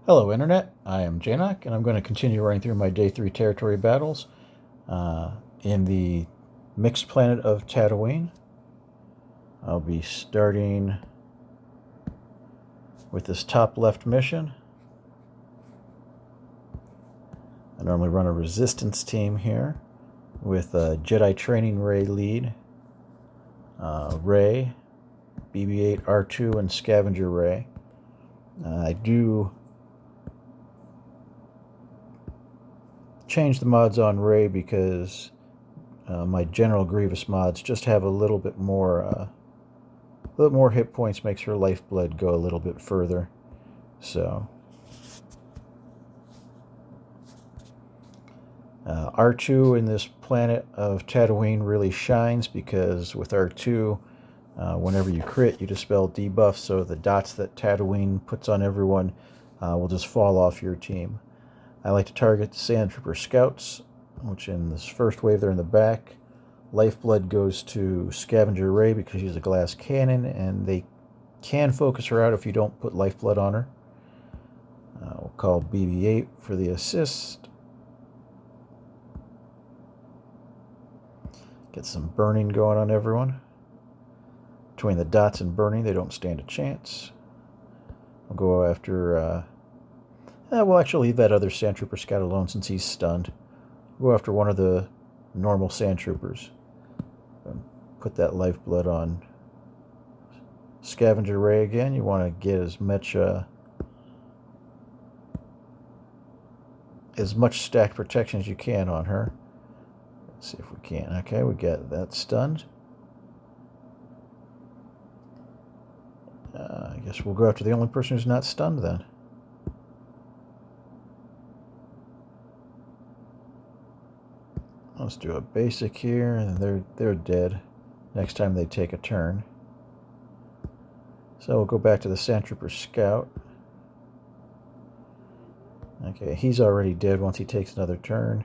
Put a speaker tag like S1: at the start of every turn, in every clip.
S1: Hello Internet, I am Janok, and I'm going to continue running through my Day 3 territory battles in the mixed planet of Tatooine. I'll be starting with this top left mission. I normally run a resistance team here with a Jedi Training Rey lead, Rey BB8 R2 and Scavenger Rey. I do change the mods on Rey because my General Grievous mods just have a little bit more hit points, makes her lifeblood go a little bit further. So R2 in this planet of Tatooine really shines because with R2, whenever you crit, you dispel debuffs, so the dots that Tatooine puts on everyone will just fall off your team. I like to target Sand Trooper Scouts, which in this first wave they're in the back. Lifeblood goes to Scavenger Rey because she's a glass cannon, and they can focus her out if you don't put Lifeblood on her. We'll call BB8 for the assist. Get some burning going on everyone. Between the dots and burning, they don't stand a chance. We'll go after... we'll actually leave that other Sand Trooper Scout alone since he's stunned. We'll go after one of the normal Sand Troopers. And put that Lifeblood on Scavenger Rey again. You want to get as much stacked protection as you can on her. Let's see if we can. Okay, we got that stunned. I guess we'll go after the only person who's not stunned then. Let's do a basic here, and they're dead next time they take a turn. So we'll go back to the Sand Trooper Scout. Okay, he's already dead once he takes another turn.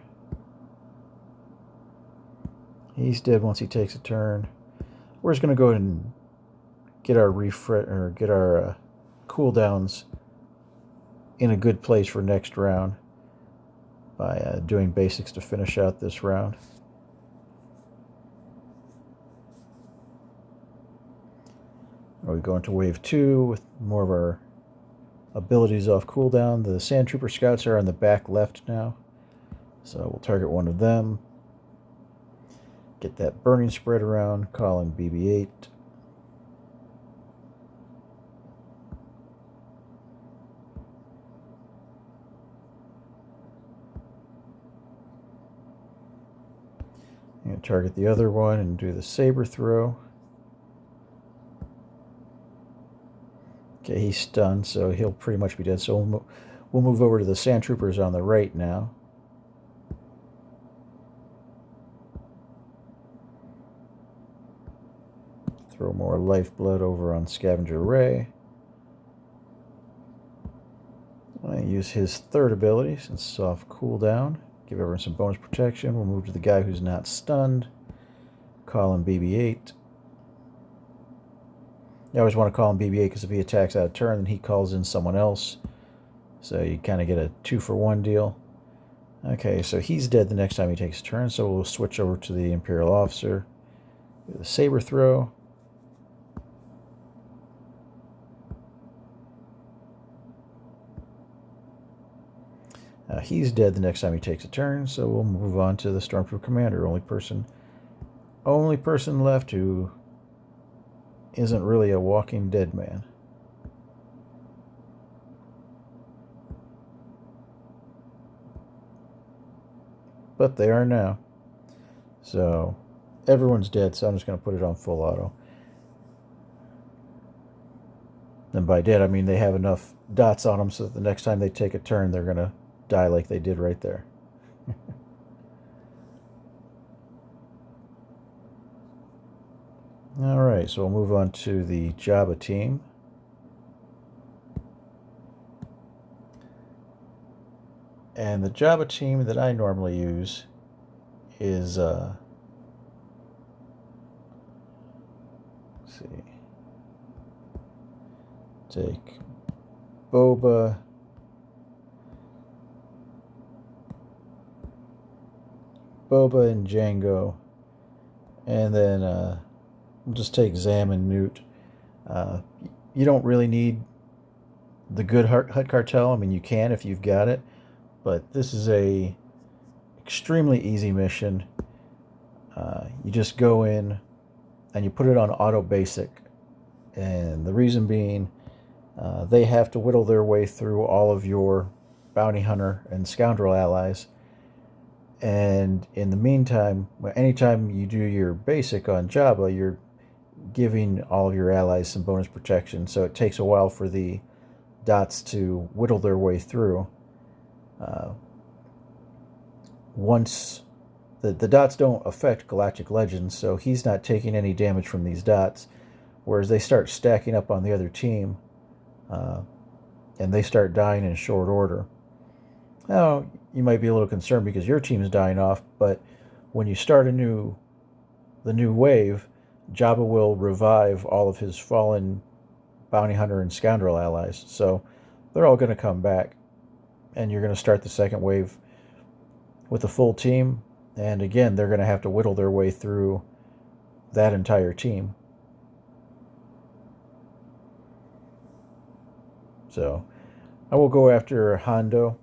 S1: He's dead once he takes a turn. We're just going to go ahead and get our cooldowns in a good place for next round by doing basics to finish out this round. We go into wave 2 with more of our abilities off cooldown. The Sand Trooper Scouts are on the back left now, so we'll target one of them. Get that burning spread around, call in BB8. And target the other one and do the saber throw. Okay, he's stunned, so he'll pretty much be dead. So we'll move over to the Sand Troopers on the right now. Throw more Lifeblood over on Scavenger Rey. I use his third ability since it's off cooldown. Give everyone some bonus protection. We'll move to the guy who's not stunned. Call him BB8. You always want to call him BB8 because if he attacks out of turn, then he calls in someone else. So you kind of get a 2-for-1 deal. Okay, so he's dead the next time he takes a turn, so we'll switch over to the Imperial Officer. Do the saber throw. He's dead the next time he takes a turn, so we'll move on to the Stormtrooper Commander. Only person left who isn't really a walking dead man. But they are now. So everyone's dead, so I'm just going to put it on full auto. And by dead, I mean they have enough dots on them so that the next time they take a turn, they're going to die like they did right there. Alright, so we'll move on to the Jabba team. And the Jabba team that I normally use is let's see. Take Boba, Boba and Jango, and then we'll just take Zam and Nute. Uh, you don't really need the good Hut Cartel. I mean, you can if you've got it, but this is a extremely easy mission. You just go in and you put it on auto basic, and the reason being they have to whittle their way through all of your bounty hunter and scoundrel allies. And in the meantime, anytime you do your basic on Jabba, you're giving all of your allies some bonus protection. So it takes a while for the dots to whittle their way through. Once the dots don't affect Galactic Legends, so he's not taking any damage from these dots, whereas they start stacking up on the other team, and they start dying in short order. Now, you might be a little concerned because your team is dying off, but when you start the new wave, Jabba will revive all of his fallen bounty hunter and scoundrel allies. So they're all going to come back, and you're going to start the second wave with a full team. And again, they're going to have to whittle their way through that entire team. So I will go after Hondo.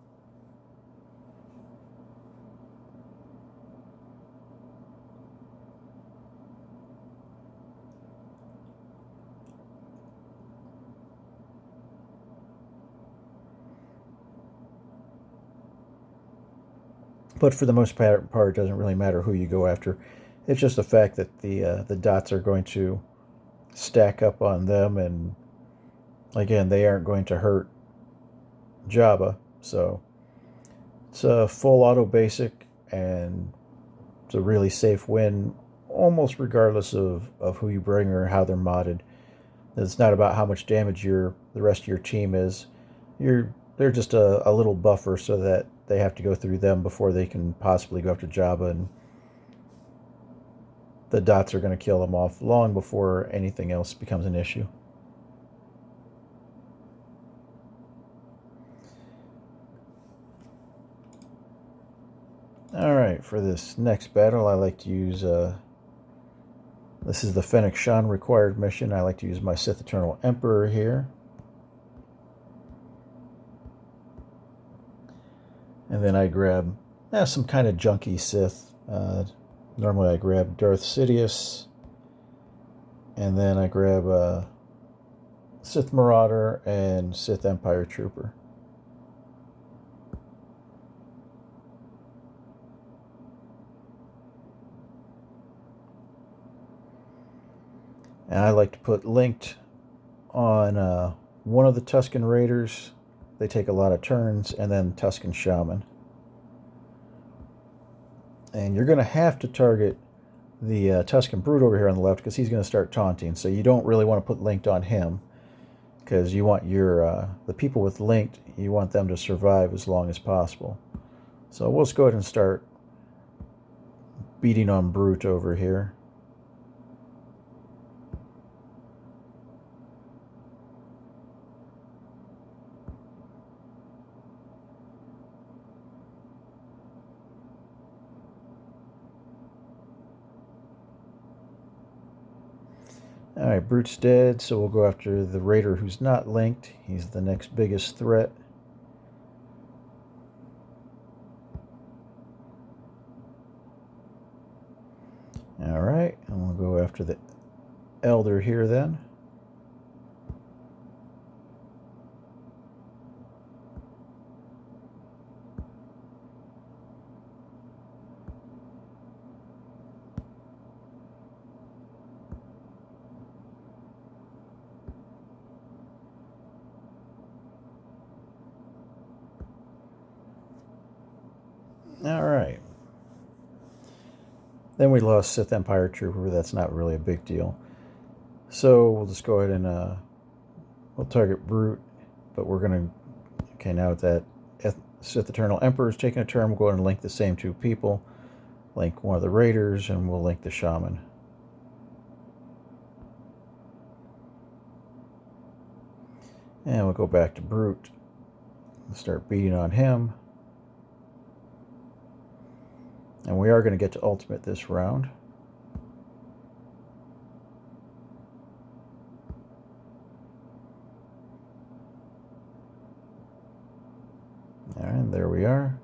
S1: But for the most part, it doesn't really matter who you go after. It's just the fact that the dots are going to stack up on them, and again, they aren't going to hurt Jabba. So it's a full auto basic, and it's a really safe win, almost regardless of who you bring or how they're modded. It's not about how much damage the rest of your team is. They're just a little buffer so that they have to go through them before they can possibly go after Jabba, and the dots are going to kill them off long before anything else becomes an issue. Alright, for this next battle, I like to use, this is the Fennec Sidious required mission. I like to use my Sith Eternal Emperor here. And then I grab some kind of junky Sith. Normally I grab Darth Sidious. And then I grab Sith Marauder and Sith Empire Trooper. And I like to put linked on one of the Tusken Raiders. They take a lot of turns, and then Tusken Shaman. And you're going to have to target the Tusken Brute over here on the left because he's going to start taunting. So you don't really want to put linked on him because you want the people with linked, you want them to survive as long as possible. So we'll just go ahead and start beating on Brute over here. Alright, Brute's dead, so we'll go after the Raider who's not linked. He's the next biggest threat. Alright, and we'll go after the Elder here then. Alright. Then we lost Sith Empire Trooper, but that's not really a big deal. So we'll just go ahead and we'll target Brute, but we're going to, okay, now that Sith Eternal Emperor is taking a turn, we'll go ahead and link the same two people. Link one of the Raiders, and we'll link the Shaman. And we'll go back to Brute and start beating on him. And we are going to get to ultimate this round. And there we are.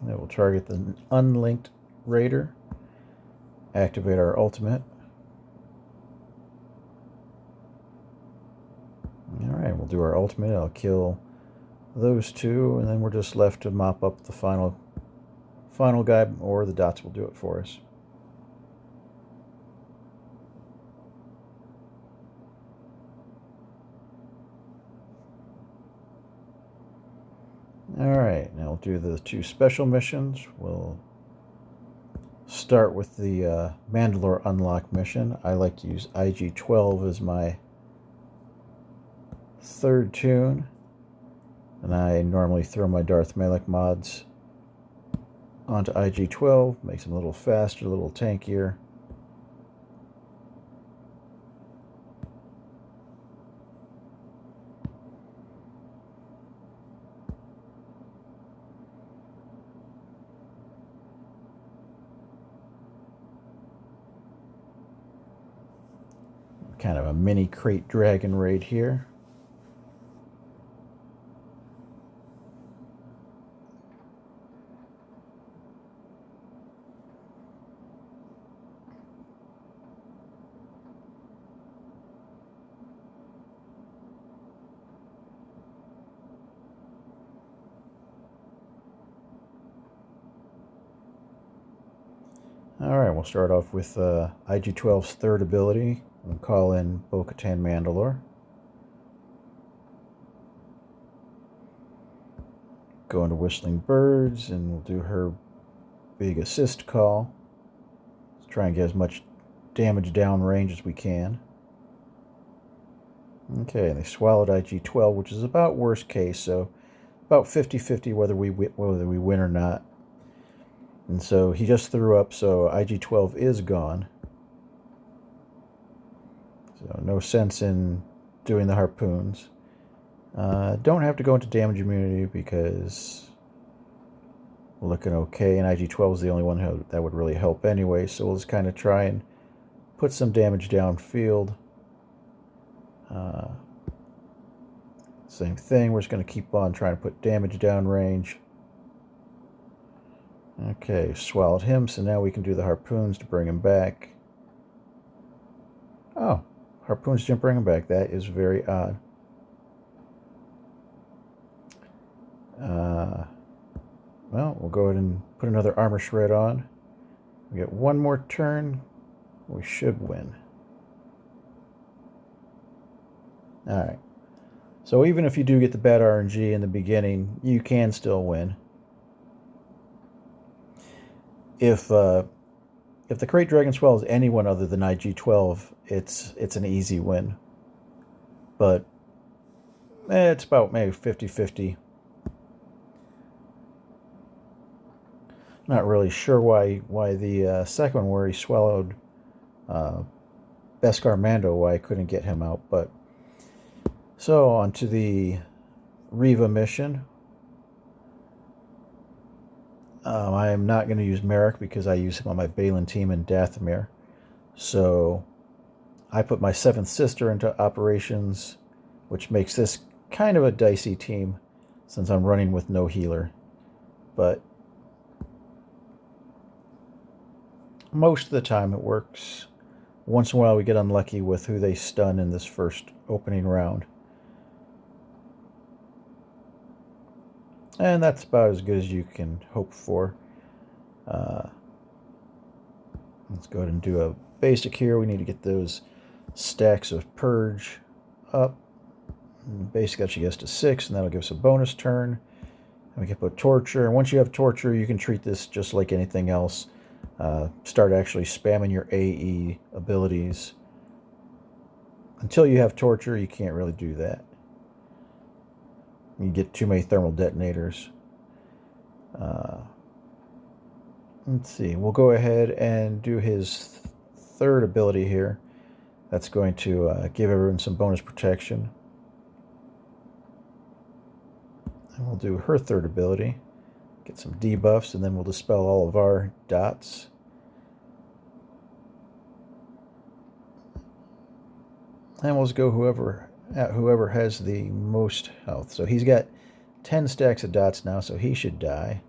S1: And we'll target the unlinked raider. Activate our ultimate. Alright, we'll do our ultimate. I'll kill those two, and then we're just left to mop up the final guy, or the dots will do it for us. Alright, now we'll do the two special missions. We'll start with the Mandalore Unlock mission. I like to use IG12 as my third tune, and I normally throw my Darth Malak mods onto IG12, makes them a little faster, a little tankier. Kind of a mini crate dragon raid here. Alright, we'll start off with IG12's third ability. We'll call in Bo-Katan Mandalore. Go into Whistling Birds, and we'll do her big assist call. Let's try and get as much damage down range as we can. Okay, they swallowed IG12, which is about worst case, so about 50-50 whether we win or not. And so he just threw up, so IG12 is gone. So no sense in doing the harpoons. Don't have to go into damage immunity because we're looking okay, and IG12 is the only one that would really help anyway, so we'll just kind of try and put some damage downfield. Same thing, we're just going to keep on trying to put damage downrange. Okay, swallowed him, so now we can do the harpoons to bring him back. Oh, harpoons didn't bring him back. That is very odd. Well, we'll go ahead and put another armor shred on. We get one more turn. We should win. Alright. So even if you do get the bad RNG in the beginning, you can still win. If the Crate Dragon swallows anyone other than IG12, it's an easy win. But it's about maybe 50-50. Not really sure why the second one where he swallowed Beskar Mando, why I couldn't get him out. But so on to the Reva mission. I am not going to use Merrick because I use him on my Balin team in Dathomir. So I put my 7th sister into operations, which makes this kind of a dicey team since I'm running with no healer. But most of the time it works. Once in a while we get unlucky with who they stun in this first opening round. And that's about as good as you can hope for. Let's go ahead and do a basic here. We need to get those stacks of Purge up. And basic actually gets to 6, and that'll give us a bonus turn. And we can put Torture. And once you have Torture, you can treat this just like anything else. Start actually spamming your AE abilities. Until you have Torture, you can't really do that. You get too many thermal detonators. Let's see. We'll go ahead and do his third ability here. That's going to give everyone some bonus protection. And we'll do her third ability. Get some debuffs, and then we'll dispel all of our dots. And we'll just go whoever has the most health. So he's got 10 stacks of dots now, so he should die.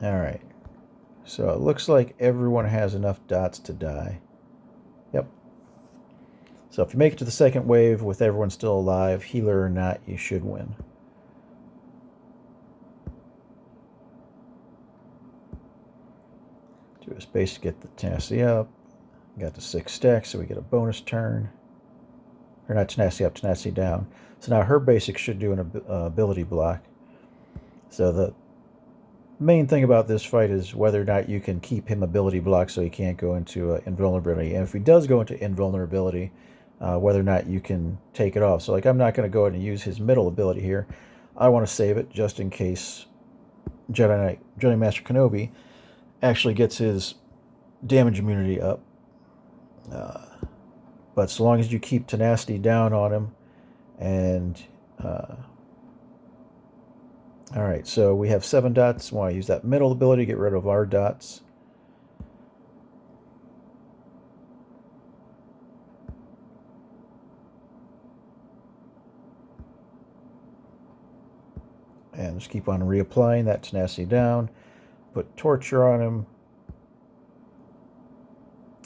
S1: Alright. So it looks like everyone has enough dots to die. Yep. So if you make it to the second wave with everyone still alive, healer or not, you should win. Do a space to get the tenacity up. Got the 6 stacks, so we get a bonus turn. Or not tenacity up, tenacity down. So now her basic should do an ability block. So the main thing about this fight is whether or not you can keep him ability block so he can't go into invulnerability. And if he does go into invulnerability, whether or not you can take it off. So like I'm not going to go ahead and use his middle ability here. I want to save it just in case Jedi Master Kenobi actually gets his damage immunity up. But so long as you keep tenacity down on him, and alright, so we have 7 dots. We want to use that middle ability to get rid of our dots. And just keep on reapplying that tenacity down. Put torture on him.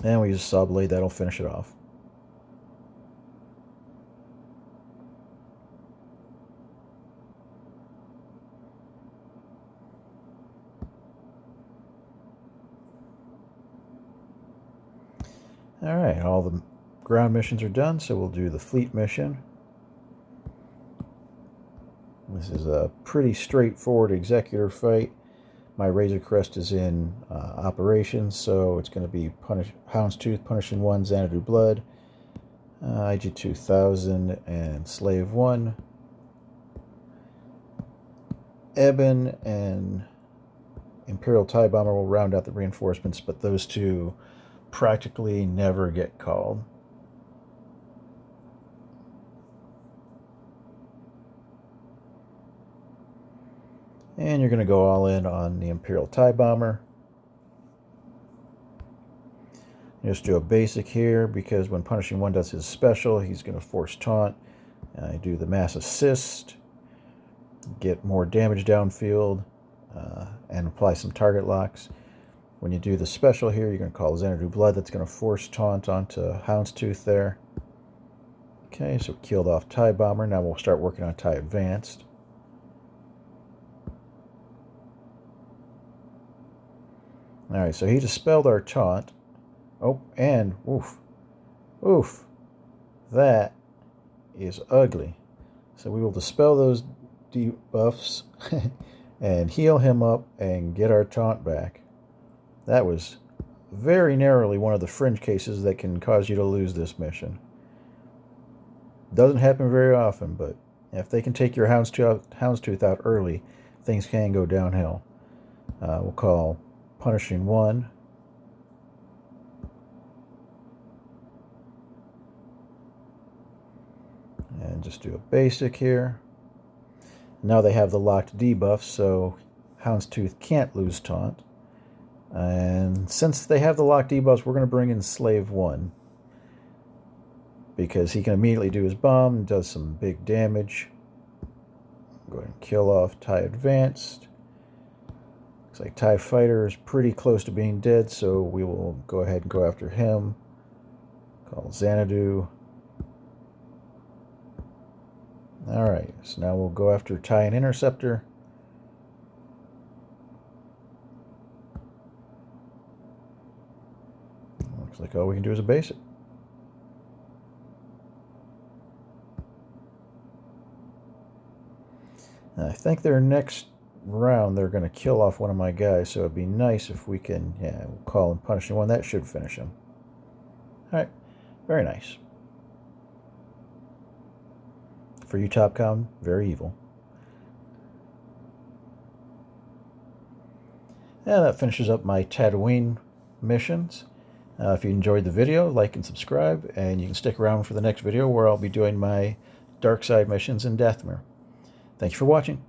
S1: And we use a saw blade, that'll finish it off. Alright, all the ground missions are done, so we'll do the fleet mission. This is a pretty straightforward Executor fight. My Razor Crest is in operations, so it's going to be Houndstooth, Punishing 1, Xanadu Blood, IG-2000, and Slave 1. Ebon and Imperial TIE Bomber will round out the reinforcements, but those two practically never get called. And you're going to go all in on the Imperial TIE Bomber. Just do a basic here, because when Punishing 1 does his special, he's going to force taunt. I do the mass assist, get more damage downfield, and apply some target locks. When you do the special here, you're going to call Xanadu Blood. That's going to force taunt onto Houndstooth there. Okay, so we killed off TIE Bomber. Now we'll start working on TIE Advanced. Alright, so he dispelled our taunt. Oh, and oof, that is ugly. So we will dispel those debuffs and heal him up and get our taunt back. That was very narrowly one of the fringe cases that can cause you to lose this mission. Doesn't happen very often, but if they can take your Houndstooth out early, things can go downhill. We'll call Punishing 1. And just do a basic here. Now they have the locked debuff, so Houndstooth can't lose taunt. And since they have the locked debuffs, we're going to bring in Slave 1. Because he can immediately do his bomb and does some big damage. Go ahead and kill off TIE Advanced. Looks like TIE Fighter is pretty close to being dead, so we will go ahead and go after him. Call Xanadu. Alright, so now we'll go after TIE and Interceptor. Looks like all we can do is a basic. And I think their next round they're going to kill off one of my guys, so it'd be nice if we can, we'll call him Punishing 1. That should finish him. Alright, very nice. For you, Topcom, very evil. And that finishes up my Tatooine missions. If you enjoyed the video, like and subscribe, and you can stick around for the next video where I'll be doing my dark side missions in Dathomir. Thank you for watching.